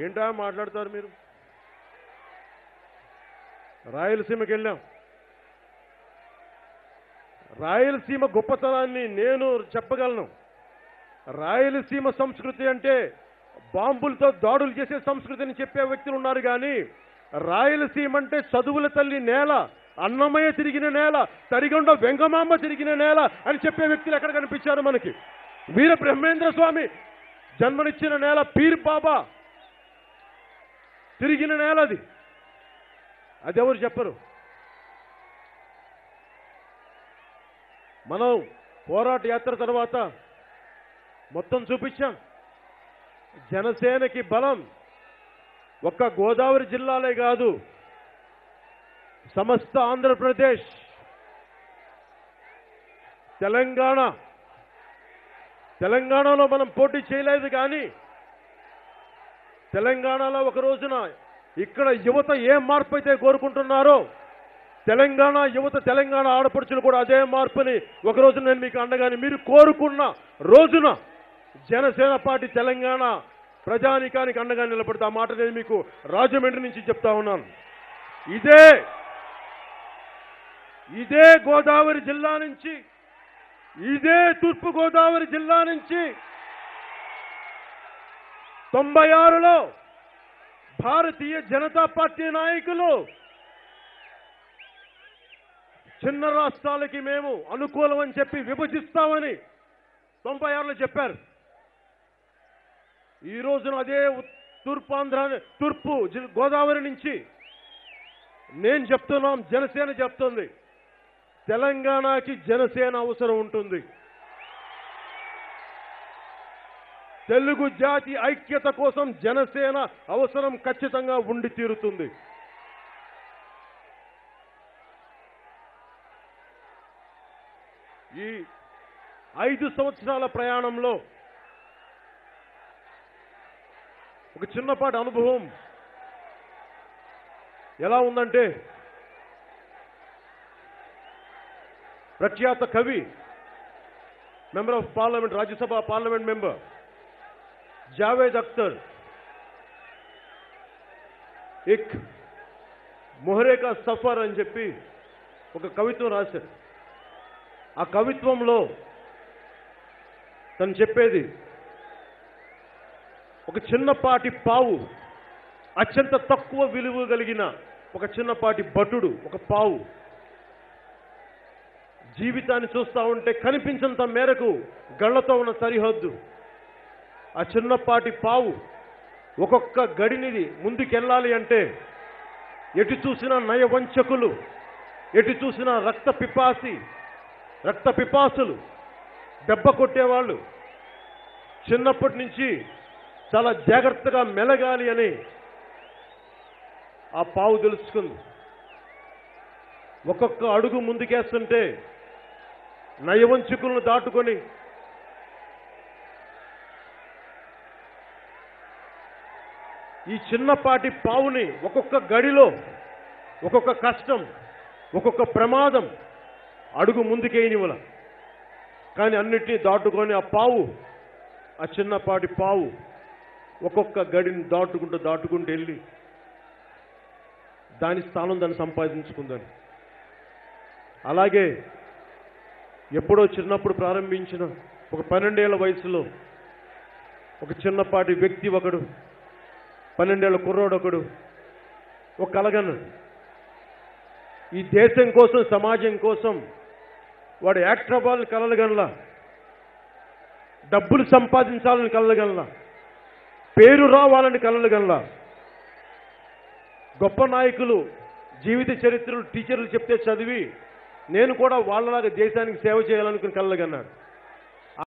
ఏంటా మాట్లాడతారు మీరు? రాయలసీమకి వెళ్ళాం. రాయలసీమ గొప్పతనాన్ని నేను చెప్పగలను. రాయలసీమ సంస్కృతి అంటే బాంబులతో దాడులు చేసే సంస్కృతిని చెప్పే వ్యక్తులు ఉన్నారు కానీ రాయలసీమ అంటే చదువుల తల్లి నేల, అన్నమయ్య తిరిగిన నేల, తరిగొండ వెంగమాంబ తిరిగిన నేల అని చెప్పే వ్యక్తులు ఎక్కడ కనిపించారు మనకి? వీర బ్రహ్మేంద్ర స్వామి జన్మనిచ్చిన నేల, పీర్ బాబా తిరిగిన నేల అది ఎవరు చెప్పరు. మనం పోరాట యాత్ర తర్వాత మొత్తం చూపించాం. జనసేనకి బలం ఒక్క గోదావరి జిల్లాలే కాదు, సమస్త ఆంధ్రప్రదేశ్, తెలంగాణలో మనం పోటీ చేయలేదు కానీ తెలంగాణలో ఒక రోజున ఇక్కడ యువత ఏ మార్పు అయితే కోరుకుంటున్నారో తెలంగాణ యువత, తెలంగాణ ఆడపడుచులు కూడా అదే మార్పుని ఒక రోజున నేను మీకు అండగానే మీరు కోరుకున్న రోజున జనసేన పార్టీ తెలంగాణ ప్రజానీకానికి అండగా నిలబడతా. ఆ మాట నేను మీకు రాజమండ్రి నుంచి చెప్తా ఉన్నాను. ఇదే గోదావరి జిల్లా నుంచి, ఇదే తూర్పు గోదావరి జిల్లా నుంచి 96లో భారతీయ జనతా పార్టీ నాయకులు చిన్న రాష్ట్రాలకి మేము అనుకూలం అని చెప్పి విభజిస్తామని 96లో చెప్పారు. ఈ రోజున అదే తూర్పు గోదావరి నుంచి నేను చెప్తున్నాం, జనసేన చెప్తుంది, తెలంగాణకి జనసేన అవసరం ఉంటుంది. తెలుగు జాతి ఐక్యత కోసం జనసేన అవసరం ఖచ్చితంగా ఉండి తీరుతుంది. ఈ 5 సంవత్సరాల ప్రయాణంలో ఒక చిన్నపాటి అనుభవం ఎలా ఉందంటే, ప్రఖ్యాత కవి, member of parliament, Rajya Sabha parliament member Javed Akhtar ఎక్ మొహరే కా సఫర్ అని చెప్పి ఒక కవిత్వం రాశారు. ఆ కవిత్వంలో తను చెప్పేది, ఒక చిన్నపాటి పావు, అత్యంత తక్కువ విలువ కలిగిన ఒక చిన్నపాటి భటుడు, ఒక పావు జీవితాన్ని చూస్తూ ఉంటే కనిపించంత మేరకు గళ్లతో ఉన్న సరిహద్దు. ఆ చిన్నపాటి పావు ఒక్కొక్క గడినిది ముందుకెళ్ళాలి అంటే ఎటు చూసినా నయవంచకులు, ఎటు చూసినా రక్త పిపాసులు, దెబ్బ కొట్టేవాళ్ళు. చిన్నప్పటి నుంచి చాలా జాగ్రత్తగా మెలగాలి అని ఆ పావు తెలుసుకుంది. ఒక్కొక్క అడుగు ముందుకేస్తుంటే నయవంచకులను దాటుకొని ఈ చిన్నపాటి పావుని ఒక్కొక్క గడిలో ఒక్కొక్క కష్టం, ఒక్కొక్క ప్రమాదం అడుగు ముందుకేయనివ్వల. కానీ అన్నిటినీ దాటుకొని ఆ చిన్నపాటి పావు ఒక్కొక్క గడిని దాటుకుంటూ వెళ్ళి దాని స్థానం దాన్ని సంపాదించుకుందని. అలాగే ఎప్పుడో చిన్నప్పుడు ప్రారంభించిన ఒక 12 ఏళ్ల వయసులో ఒక చిన్నపాటి వ్యక్తి ఒకడు, 12 ఏళ్ల కుర్రోడు ఒకడు ఒక కలగన్నాడు. ఈ దేశం కోసం, సమాజం కోసం వాడు యాక్టర్ అవ్వాలని కలలుగనలా, డబ్బులు సంపాదించాలని కలలుగనలా, పేరు రావాలని కలలుగనలా. గొప్ప నాయకులు జీవిత చరిత్రలు టీచర్లు చెప్తే చదివి నేను కూడా వాళ్ళలాగా దేశానికి సేవ చేయాలనుకుని కలలుగన్నాడు.